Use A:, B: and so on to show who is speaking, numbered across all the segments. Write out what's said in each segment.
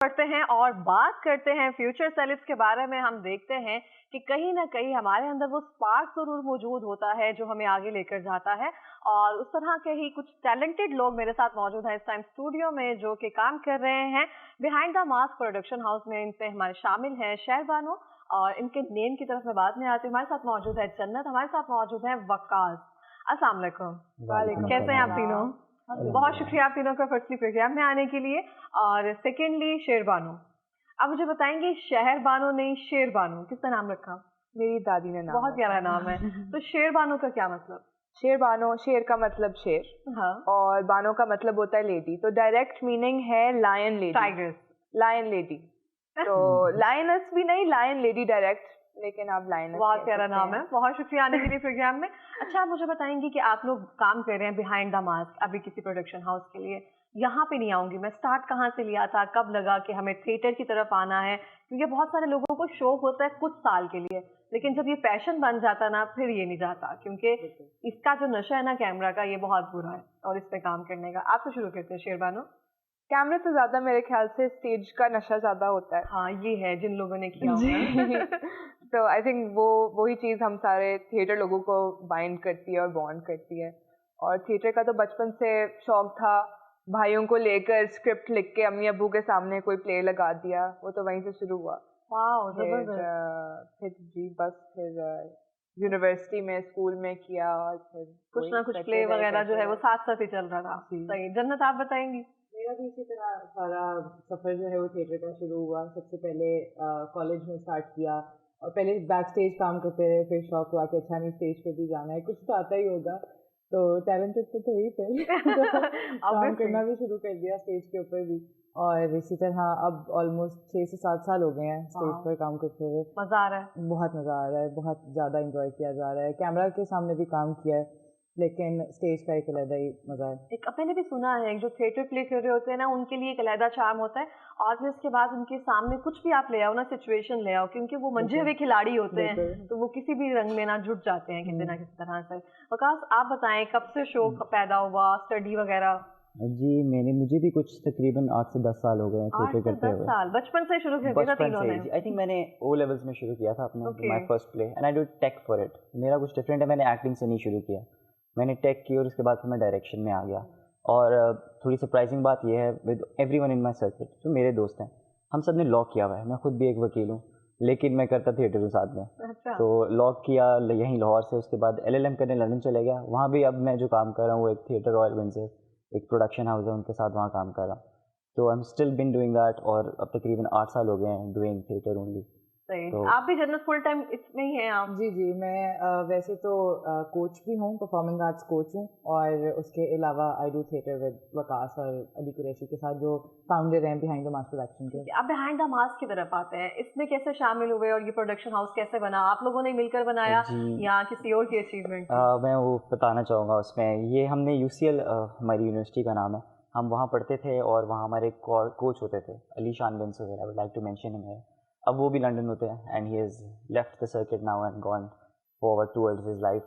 A: पढ़ते हैं और बात करते हैं फ्यूचर सेलेब्स के बारे में। हम देखते हैं कि कहीं ना कहीं हमारे अंदर वो स्पार्क जरूर मौजूद होता है जो हमें आगे लेकर जाता है, और उस तरह के ही कुछ टैलेंटेड लोग मेरे साथ मौजूद हैं इस टाइम स्टूडियो में जो कि काम कर रहे हैं behind the mask production house में। इनसे हमारे शामिल हैं शहर बानो, और इनके नेम की तरफ मैं बाद में आती हूँ। हमारे साथ मौजूद है जन्नत, हमारे साथ मौजूद है वकास। अस्सलाम वालेकुम, कैसे हैं आप तीनों? बहुत शुक्रिया आप तीनों का फर्स्टली प्रोग्राम में आने के लिए, और सेकेंडली शेर बानो। आप मुझे बताएंगे शहर बानो नहीं शेर बानो किसका नाम रखा?
B: मेरी दादी ने नाम
A: बहुत प्यारा नाम है। तो शेर बानो का क्या मतलब?
B: शेर बानो, शेर का मतलब शेर,
A: हाँ,
B: और बानो का मतलब होता है लेडी, तो डायरेक्ट मीनिंग है lion lady,
A: tigers,
B: lion lady. तो लायनस भी नहीं, लायन लेडी डायरेक्ट, लेकिन आप लायनस।
A: बहुत प्यारा नाम है। बहुत शुक्रिया आने के लिए प्रोग्राम में। अच्छा, आप मुझे बताएंगे कि आप लोग काम कर रहे हैं बिहाइंड द मास्क अभी किसी प्रोडक्शन हाउस के लिए। यहाँ पे नहीं आऊंगी मैं, स्टार्ट कहाँ से लिया था, कब लगा कि हमें थिएटर की तरफ आना है? क्योंकि बहुत सारे लोगों को शौक होता है कुछ साल के लिए, लेकिन जब ये पैशन बन जाता ना फिर ये नहीं जाता, क्योंकि इसका जो नशा है ना कैमरा का, ये बहुत बुरा है, और इस पे काम करने का। आप तो शुरू करते हैं शेरबानो।
B: कैमरे से ज्यादा मेरे ख्याल से स्टेज का नशा ज्यादा होता है।
A: हाँ, ये है जिन लोगों ने किया होगा।
B: तो आई थिंक वही चीज हम सारे थिएटर लोगों को बाइंड करती है और बॉन्ड करती है। और थिएटर का तो बचपन से शौक था, भाइयों को लेकर स्क्रिप्ट लिख के अम्मी अब्बू के सामने कोई प्ले लगा दिया, वो तो वहीं से शुरू हुआ। फिर जी बस फिर यूनिवर्सिटी में, स्कूल में किया, और फिर
A: कुछ ना कुछ प्ले वगैरह जो है वो साथ साथ ही चल रहा था। सही। जन्नत आप बताएंगी?
C: मेरा भी इसी तरह सारा सफ़र जो है वो थिएटर का शुरू हुआ। सबसे पहले कॉलेज में स्टार्ट किया, और पहले बैक स्टेज काम करते रहे, फिर शौक हुआ कि अच्छा हमें स्टेज पे भी जाना है, कुछ तो आता ही होगा, तो टैलेंटेड तो थे ही पहले। काम करना भी शुरू कर दिया स्टेज के ऊपर भी, और इसी तरह अब ऑलमोस्ट 6 से 7 साल हो गए हैं स्टेज पर काम करते हुए।
A: मजा आ रहा है?
C: बहुत मज़ा आ रहा है, बहुत ज़्यादा इंजॉय किया जा रहा है। कैमरा के सामने भी काम किया है, लेकिन स्टेज का एक अलग ही मजा है।
A: एक मैंने भी सुना है जो थिएटर प्ले कर रहे होते हैं ना, उनके लिए एक अलग चार्म होता है, और फिर इसके बाद उनके सामने कुछ भी आप ले आओ ना, सिचुएशन ले आओ, क्योंकि वो मंझे हुए खिलाड़ी होते हैं, तो वो किसी भी रंग में ना जुट जाते हैं किसी ना किसी तरह से। वकास आप बताएं, कब से शौक पैदा हुआ, स्टडी वगैरह?
D: जी मुझे भी कुछ तकरीबन 8 से 10 साल हो गए हैं थिएटर करते हुए।
A: 10 साल बचपन से शुरू कर दिया तीनों ने?
D: आई थिंक मैंने ओ लेवल्स में शुरू किया था अपने my first play, and I did take for it. मेरा कुछ डिफरेंट है, मैंने एक्टिंग से नहीं शुरू किया, मैंने टेक की, और उसके बाद फिर मैं डायरेक्शन में आ गया। और थोड़ी सरप्राइजिंग बात यह है, with everyone in my circuit जो मेरे दोस्त हैं, हम सब ने लॉ किया हुआ है। मैं खुद भी एक वकील हूँ, लेकिन मैं करता थिएटर हूँ साथ में।
A: अच्छा।
D: तो लॉ किया यहीं लाहौर से, उसके बाद LLM करने लंदन चले गया। वहाँ भी अब मैं जो काम कर रहा हूँ वो एक थिएटर रॉयल विंडसर, एक प्रोडक्शन हाउस है, उनके साथ वहाँ काम कर रहा हूँ। तो I am still been doing that, और अब तकरीबन 8 साल हो गए हैं डूइंग थिएटर ओनली।
A: सही। तो आप भी जन्नत फुल टाइम इसमें ही हैं आप?
C: जी, मैं वैसे तो कोच भी हूँ, परफॉर्मिंग आर्ट्स कोच हूँ, और उसके अलावा I do theatre with Waqas और अली कुरैशी के साथ, जो फाउंडर हैं बिहाइंड द मास्क प्रोडक्शन के।
A: आप बिहाइंड द मास्क की तरफ आते हैं, इसमें कैसे शामिल हुए और ये प्रोडक्शन हाउस कैसे बना? आप लोगों ने मिलकर बनाया या किसी और की अचीवमेंट?
D: मैं वो बताना चाहूँगा उसमें। ये हमने UCL, हमारी यूनिवर्सिटी का नाम है, हम वहाँ पढ़ते थे, और वहाँ हमारे कोच होते थे Ali Shan bin Suhail, I would like to mention him here. अब वो भी लंदन होते हैं, and he has left the circuit now and gone forward towards his life.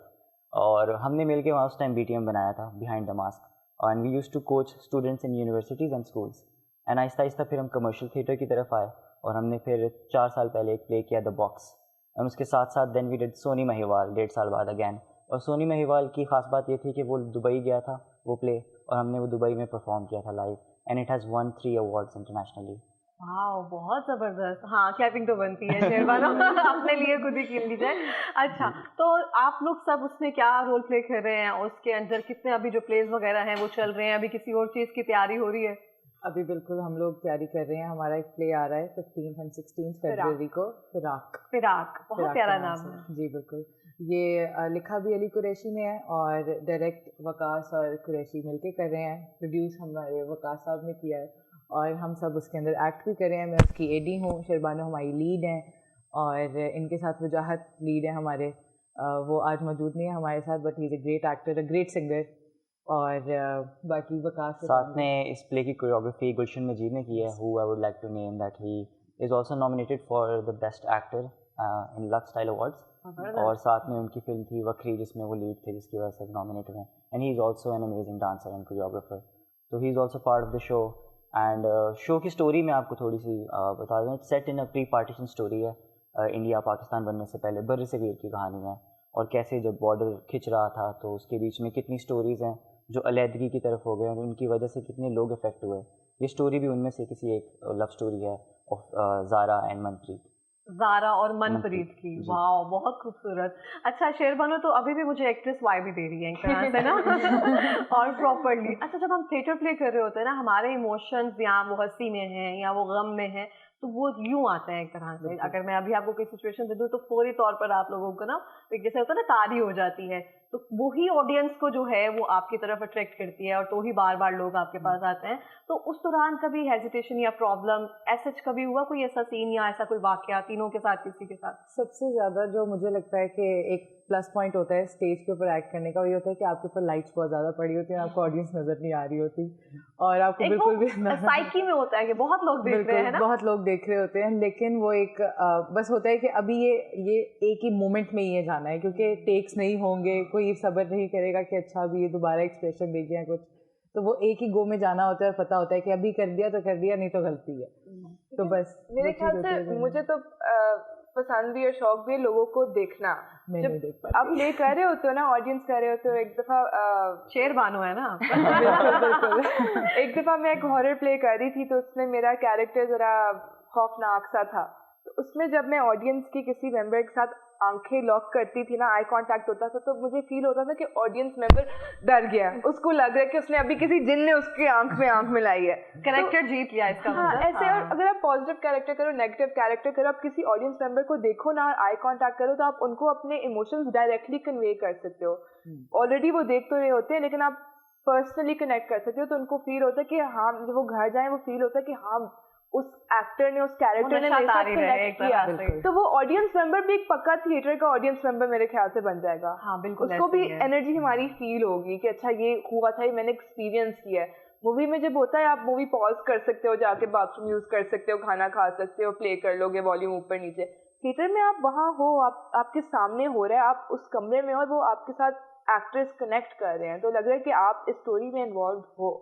D: और हमने मिल के वहाँ उस टाइम BTM बनाया था, behind the mask, and we used to coach students in universities and schools. एंड आहिस्ता आहिस्ता फिर हम कमर्शियल थिएटर की तरफ आए, और हमने फिर 4 साल पहले एक प्ले किया द बॉक्स, और उसके साथ साथ then we did Sohni Mahiwal 1.5 साल बाद अगैन। और सोनी महिवाल की खास बात ये थी कि वो दुबई गया था वो प्ले, और हमने वो दुबई में परफॉर्म किया था live, and it has won 3 awards internationally.
A: वाह, बहुत जबरदस्त। हाँ, क्लैपिंग तो बनती है शेरबानो। अपने लिए खुद ही खेल ली जाए। अच्छा, तो आप लोग सब उसमें क्या रोल प्ले कर रहे हैं, और उसके अंदर कितने अभी जो प्लेस वगैरह हैं वो चल रहे हैं, अभी किसी और चीज़ की तैयारी हो रही है?
C: अभी बिल्कुल हम लोग तैयारी कर रहे हैं, हमारा एक प्ले आ रहा है 15 और 16 फरवरी को, फिराक।
A: बहुत प्यारा नाम है।
C: जी बिल्कुल। ये लिखा भी अली कुरैशी ने है, और डायरेक्ट वकास और कुरैशी मिलके कर रहे हैं, प्रोड्यूस हमारे वकास साहब ने किया है, और हम सब उसके अंदर एक्ट भी कर रहे हैं। मैं उसकी AD हूँ, शेरबानो हमारी लीड हैं, और इनके साथ वजाहत लीड है हमारे। वो आज मौजूद नहीं है हमारे साथ, but he is a great actor, a great singer. और बाकी वकास
D: साथ में इस प्ले की कोरियोग्राफी गुलशन मजीद ने की है, who I would like to name that he is also nominated for the best actor in Lux Style Awards. और साथ में उनकी फिल्म थी वक्री, जिसमें वो लीड थे, जिसकी वजह से नॉमिनेटेड हैं। And he is also an amazing dancer and choreographer, तो he is also part of the show. And show की स्टोरी में आपको थोड़ी सी बता दूँ, set in a pre partition story है। इंडिया पाकिस्तान बनने से पहले बर्र सगीर की कहानी है, और कैसे जब बॉर्डर खिंच रहा था तो उसके बीच में कितनी स्टोरीज़ हैं जो अलहदगी की तरफ हो गए और उनकी वजह से कितने लोग इफेक्ट हुए। ये स्टोरी भी उनमें से किसी एक लव स्टोरी है ऑफ ज़ारा एंड मनप्रीत।
A: ज़ारा और मनप्रीत
D: मनप्रीत,
A: की,
D: जी।
A: वाह बहुत खूबसूरत। अच्छा शेरबानो तो अभी भी मुझे एक्ट्रेस वाइब ही दे रही है एक तरह से ना और प्रॉपरली। अच्छा जब हम थिएटर प्ले कर रहे होते हैं ना, हमारे इमोशंस या वो हंसी में हैं या वो गम में हैं, तो वो यूं आते हैं एक तरह से। अगर मैं अभी आपको कोई सिचुएशन दे दूं तो फौरी तौर पर आप लोगों को ना एक जैसे होता है ना तारी हो जाती है, तो वही ऑडियंस को जो है वो आपकी तरफ अट्रैक्ट करती है और तो ही बार बार लोग आपके पास आते हैं। तो उस दौरान कभी हेजिटेशन या प्रॉब्लम ऐसा कभी हुआ, कोई ऐसा सीन या ऐसा कोई वाकया तीनों के साथ, किसी के साथ?
C: सबसे ज़्यादा जो मुझे लगता है कि एक प्लस पॉइंट होता है स्टेज के ऊपर एक्ट करने का, वही होता है कि आपके ऊपर लाइट्स बहुत ज़्यादा पड़ी होती हैं, आपको ऑडियंस नज़र नहीं आ रही होती और आपको बिल्कुल भी
A: साइकी में होता है कि बहुत लोग देख रहे हैं ना,
C: बहुत लोग देख रहे होते हैं, लेकिन वो एक बस होता है कि अभी ये एक ही मोमेंट में ये जाना है, क्योंकि टेक्स नहीं होंगे, कोई सब्र नहीं करेगा कि अच्छा अभी ये दोबारा एक्सप्रेशन देखे या कुछ, तो वो एक ही गो में जाना होता है और पता होता है कि अभी कर दिया तो कर दिया, नहीं तो गलती है। तो बस
B: मेरे ख्याल से मुझे तो पसंद भी और शौक भी है लोगों को देखना।
C: मैं नहीं देख पाती।
B: आप प्ले कर रहे होते हो ना, ऑडियंस कर रहे होते हो, एक दफ़ा
A: शेरबानो है ना
B: बिल्कुल एक दफ़ा मैं एक हॉरर प्ले कर रही थी, तो उसमें मेरा कैरेक्टर ज़रा खौफनाक सा था। तो उसमें जब मैं ऑडियंस के किसी मेंबर के साथ आंखें लॉक करती थी ना, आई कांटेक्ट होता था, तो मुझे फील होता था कि ऑडियंस मेंबर डर गया, उसको लग रहा है कि उसने अभी किसी जिन ने उसके आंख में आंख मिलाई है,
A: कैरेक्टर जीत लिया इसका
B: हाँ
A: मतलब।
B: ऐसे। और अगर आप पॉजिटिव कैरेक्टर करो, नेगेटिव कैरेक्टर करो, आप किसी ऑडियंस मेंबर को देखो ना और आई कांटेक्ट करो, तो आप उनको अपने इमोशंस डायरेक्टली कन्वे कर सकते हो। ऑलरेडी वो देख तो रहे होते हैं, लेकिन आप पर्सनली कनेक्ट कर सकते हो, तो उनको फील होता है कि हाँ, जब वो घर जाए वो फील होता है कि हाँ उस एक्टर ने, उस कैरेक्टर ने मेरे साथ कनेक्ट किया। तो वो ऑडियंस मेंबर भी एक पक्का थिएटर का ऑडियंस मेंबर मेरे ख्याल से बन जाएगा।
A: हाँ बिल्कुल,
B: उसको भी एनर्जी हमारी फील होगी कि अच्छा ये हुआ था, ये मैंने एक्सपीरियंस किया है। मूवी में जब होता है आप मूवी पॉज कर सकते हो, जाके बाथरूम यूज कर सकते हो, खाना खा सकते हो, प्ले कर लोगे वॉल्यूम ऊपर नीचे। थिएटर में आप वहाँ हो, आपके सामने हो रहा है, आप उस कमरे में और वो आपके साथ एक्टर्स कनेक्ट कर रहे हैं, तो लग रहा है कि आप इस स्टोरी में इन्वॉल्व हो।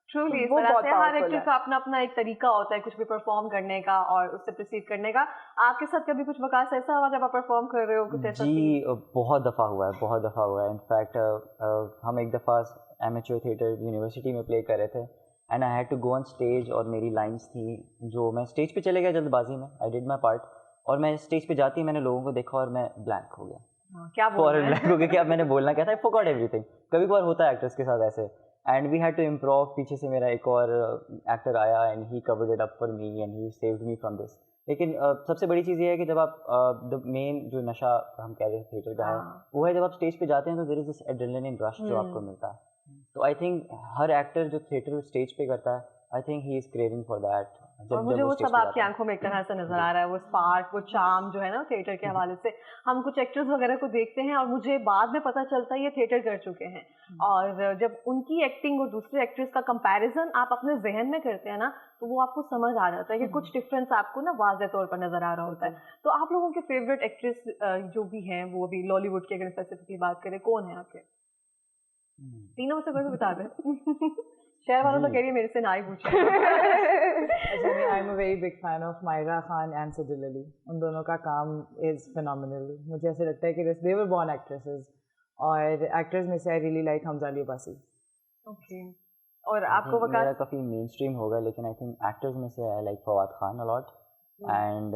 A: ट्रूली इस तरह से हर एक्टर का अपना अपना एक तरीका होता है कुछ भी परफॉर्म करने का और उससे प्रोसीड करने का। आपके साथ कभी कुछ वकास ऐसा हुआ जब आप परफॉर्म कर रहे हो कुछ ऐसा?
D: जी बहुत दफ़ा हुआ है, बहुत दफ़ा हुआ है। इनफैक्ट हम एक दफ़ा एमेच्योर थिएटर यूनिवर्सिटी में प्ले कर रहे थे and I had to go on stage, और मेरी लाइंस थी जो मैं स्टेज पे चले गया जल्दबाजी में, आई डिड माई पार्ट, और मैं स्टेज पे जाती मैंने लोगों को देखा और मैं ब्लैंक हो गया।
A: क्या बोल रहे हैं?
D: ब्लैंक हो गया कि अब मैंने बोलना क्या था, आई फॉरगॉट एवरीथिंग। कभी कभार होता है एक्टर्स के साथ ऐसे, and we had to improv. पीछे से मेरा एक और एक्टर आया and he covered it up for me and he saved me from this. लेकिन सबसे बड़ी चीज़ ये है कि जब आप द मेन जो नशा हम कह रहे हैं थिएटर का है, वो है जब आप स्टेज पे जाते हैं तो there is this adrenaline rush जो आपको मिलता है। तो आई थिंक हर एक्टर जो थिएटर स्टेज पे करता है, I think he is craving for that.
A: और मुझे वो सब आपकी आंखों में एक तरह से नजर आ रहा है, वो स्पार्क, वो चार्म जो है ना थिएटर के हवाले से। हम कुछ एक्टर्स वगैरह को देखते हैं और मुझे बाद में पता चलता है ये थिएटर कर चुके हैं, और जब उनकी एक्टिंग और दूसरे एक्ट्रेस का कंपैरिजन आप अपने जहन में करते हैं ना, तो वो आपको समझ आ जाता है कि कुछ डिफरेंस आपको ना वाज़ेह तौर पर नजर आ रहा होता है। तो आप लोगों के फेवरेट एक्ट्रेस जो भी हैं, वो भी लॉलीवुड की अगर स्पेसिफिकली बात करें, कौन है आपके? तीनों में से कोई भी बता दें। शहर वालों तो कह रही है मेरे से ना ही पूछे।
C: I am a very big fan of Mahira Khan and Sajal Ali. उन दोनों का काम इज फिनोमिनल। मुझे ऐसे लगता है कि दे वर बॉर्न एक्ट्रेसेस, और एक्टर्स में से I really like Hamza Ali Abbasi.
A: Okay, और आपको वकास?
D: मेरा काफ़ी मेन स्ट्रीम होगा, लेकिन आई थिंक एक्टर्स में से I like Fawad Khan a lot, and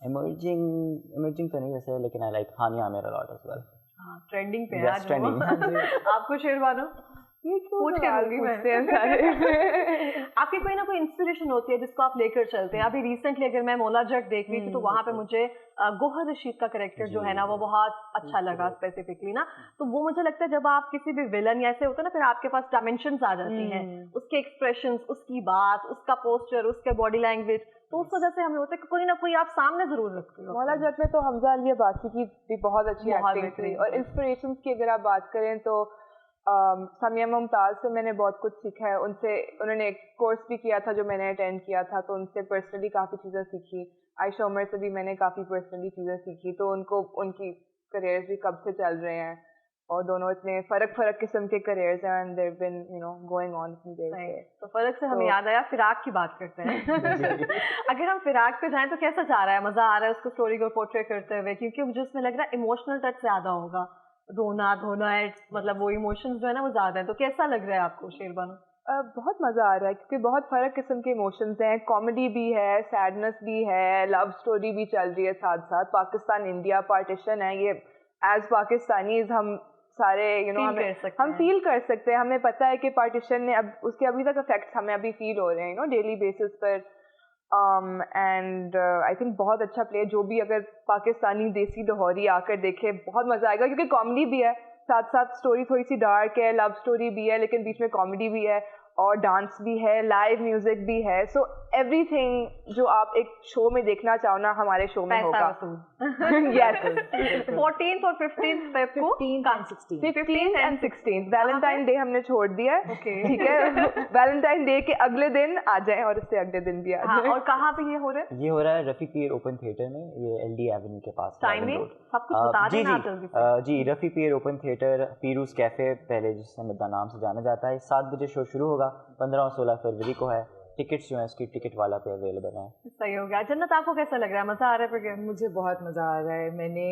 D: emerging तो नहीं वैसे, लेकिन I like Hania Aamir a lot as well.
A: Trending पे आज ट्रेंडिंग। आपको शेरबानो? पूछ के दूंगी मैं। आपकी कोई ना कोई इंस्पिरेशन होती है जिसको आप लेकर चलते हैं? अभी रिसेंटली अगर मैं मौला जट देख रही थी तो वहाँ पे मुझे गोहर रशीद का कैरेक्टर जो है ना वो बहुत अच्छा लगा स्पेसिफिकली ना। तो वो मुझे लगता है जब आप किसी भी विलन या ऐसे होते हैं ना, फिर आपके पास डायमेंशंस आ जाती हैं, उसके एक्सप्रेशंस, उसकी बात, उसका पोस्चर, उसके बॉडी लैंग्वेज, तो उस वजह से हमें होता है कि कोई ना कोई आप सामने जरूर रखते हो।
B: मौला जट में तो हमजा अली अब्बासी की भी बहुत अच्छी एक्टिंग थी। और इंस्पिरेशंस की अगर आप बात करें तो सामिया मुमताज़ से मैंने बहुत कुछ सीखा है। उन्होंने एक कोर्स भी किया था जो मैंने अटेंड किया था, तो उनसे पर्सनली काफ़ी चीज़ें सीखी। आयशा उमर से भी मैंने काफ़ी पर्सनली चीज़ें सीखी। तो उनकी करियर भी कब से चल रहे हैं, और दोनों इतने फर्क किस्म के करियर्स हैं and they've been going on इतनी देर से।
A: तो फर्क से हमें याद आया फिराक की बात करते हैं। अगर हम फिराक पे जाएं तो कैसा जा रहा है, मजा आ रहा है उसको स्टोरी को पोर्ट्रे करते हुए? क्योंकि मुझे उसमें लग रहा है इमोशनल टच ज्यादा होगा, रोना धोना है, मतलब वो इमोशंस जो है ना वो ज्यादा है। तो कैसा लग रहा है आपको शेरबानो?
B: बहुत मज़ा आ रहा है क्योंकि बहुत फ़र्क किस्म के इमोशंस हैं, कॉमेडी भी है, सैडनेस भी है, लव स्टोरी भी चल रही है साथ साथ। पाकिस्तान इंडिया पार्टीशन है, ये एज पाकिस्तानीज हम सारे हम फील कर सकते हैं। हमें पता है कि पार्टीशन ने अब उसके अभी तक इफेक्ट्स हमें अभी फील हो रहे हैं डेली बेसिस पर। एंड आई थिंक बहुत अच्छा प्ले, जो भी अगर पाकिस्तानी देसी लाहौरी आकर देखे बहुत मज़ा आएगा क्योंकि कॉमेडी भी है साथ साथ, स्टोरी थोड़ी सी डार्क है, लव स्टोरी भी है लेकिन बीच में कॉमेडी भी है और डांस भी है, लाइव म्यूजिक भी है। सो एवरीथिंग जो आप एक शो में देखना चाहो ना हमारे शो में होगा।
A: यस 14th और 15th फेब को
B: 15th and 16th Valentine day हमने छोड़ दिया है। ठीक है, वैलेंटाइन डे के अगले दिन आ जाए और उससे अगले दिन भी आ जाए।
A: और कहाँ पे ये हो रहा है?
D: ये हो रहा है रफ़ी पीर ओपन थिएटर में, ये LD एवेन्यू के पास।
A: टाइमिंग सब कुछ बता देना जल्दी से।
D: जी रफ़ी पीर ओपन थिएटर, पीरूज़ कैफ़े पहले जिस नाम से जाना जाता है। 7 बजे शो शुरू होगा, 15 और 16 फरवरी को है। टिकट्स जो है उसकी टिकट वाला पे अवेलेबल है।
A: सही हो गया। जन्नत आपको कैसा लग रहा है, मज़ा आ रहा है प्रोग्राम?
C: मुझे बहुत मज़ा आ रहा है। मैंने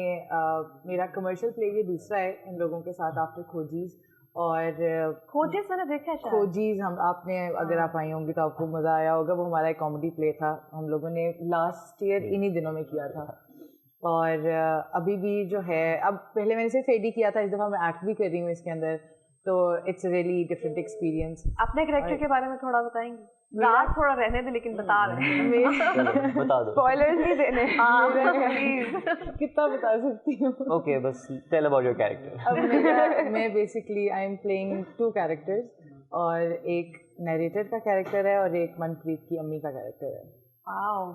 C: मेरा कमर्शियल प्ले ये दूसरा है इन लोगों के साथ आफ्टर खोजीज। और
A: खोजीज मैंने देखा है शायद।
C: खोजीज हम आपने अगर आप आई होंगी तो आपको मज़ा आया होगा। वो हमारा एक कॉमेडी प्ले था, हम लोगों ने लास्ट ईयर इन्हीं दिनों में किया था। और अभी भी जो है, अब पहले मैंने सिर्फ एडी किया था, इस दफ़ा मैं एक्ट भी कर रही हूँ इसके अंदर, तो इट्स रियली डिफरेंट एक्सपीरियंस।
A: अपने कैरेक्टर के बारे में थोड़ा बताएंगे? रात थोड़ा रहने दे लेकिन बता रहे हैं।
D: बता दो,
B: स्पॉयलर्स नहीं देने।
A: प्लीज
C: कितना बता सकती हूँ?
D: ओके, बस टेल अबाउट योर कैरेक्टर।
C: अब मैं basically I am playing 2 characters, और एक नरेटर का कैरेक्टर है और एक मनप्रीत की अम्मी का कैरेक्टर है।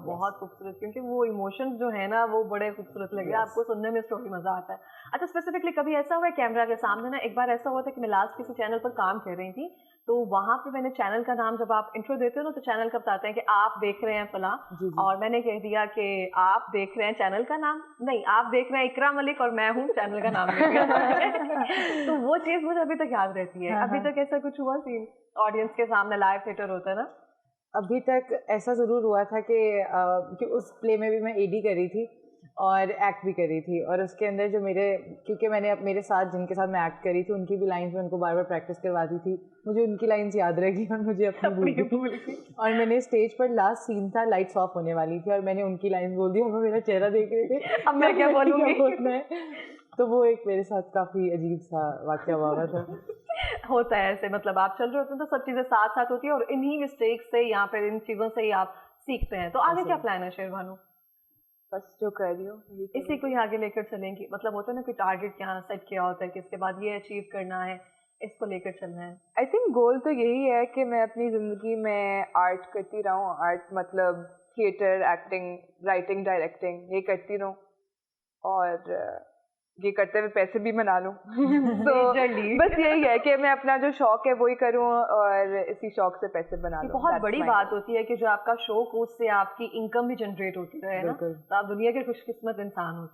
A: बहुत खूबसूरत, क्योंकि वो इमोशंस जो है ना वो बड़े खूबसूरत लगे। आपको सुनने में स्टोरी मजा आता है। अच्छा, स्पेसिफिकली कभी ऐसा हुआ है कैमरा के सामने ना? एक बार ऐसा हुआ था कि मैं लास्ट किसी चैनल पर काम कर रही थी, तो वहाँ पे मैंने चैनल का नाम, जब आप इंट्रो देते हो ना तो चैनल का बताते हैं कि आप देख रहे हैं फला, और मैंने कह दिया कि आप देख रहे हैं चैनल का नाम नहीं, आप देख रहे हैं इकरा मलिक और मैं हूँ चैनल का नाम। तो वो चीज़ मुझे अभी तक याद रहती है। अभी तक ऐसा कुछ हुआ सीन ऑडियंस के सामने, लाइव थिएटर होता है ना?
C: अभी तक ऐसा ज़रूर हुआ था कि उस प्ले में भी मैं एडी करी थी और एक्ट भी करी थी, और उसके अंदर जो क्योंकि मैंने मेरे साथ जिनके साथ मैं एक्ट करी थी उनकी भी लाइन्स में उनको बार बार प्रैक्टिस करवाती थी, मुझे उनकी लाइन्स याद रह गई और मुझे अपनी भूल गई। और मैंने स्टेज पर लास्ट सीन था, लाइट्स ऑफ होने वाली थी और मैंने उनकी लाइन्स बोल दी और वो मेरा चेहरा देख रहे थे
A: अब मैं क्या बोलूँगी।
C: तो वो एक मेरे साथ काफ़ी अजीब सा वाक़या हुआ था।
A: होता है ऐसे, मतलब आप चल रहे होते हैं तो सब चीज़ें साथ साथ होती है और इन्हीं मिस्टेक्स से, यहाँ पर इन चीज़ों से ही आप सीखते हैं। तो आगे क्या प्लान है शेरबानो?
B: बस जो कर रही हो
A: इसी को ही आगे लेकर चलेंगी, मतलब होता है ना कोई टारगेट यहाँ सेट किया होता है कि इसके बाद ये अचीव करना है, इसको लेकर चलना है?
B: आई थिंक गोल तो यही है कि मैं अपनी ज़िंदगी में आर्ट करती रहूँ। आर्ट मतलब थिएटर, एक्टिंग, राइटिंग, डायरेक्टिंग, ये करती रहूँ और ये करते हुए पैसे भी बना लूँ। तो बस यही है कि मैं अपना जो शौक है वही करूँ और इसी शौक से पैसे बना लूँ।
A: बहुत बड़ी बात होती है कि जो आपका शौक हो उससे आपकी इनकम भी जनरेट होती है ना, तो आप दुनिया के खुशकिस्मत इंसान होते हैं।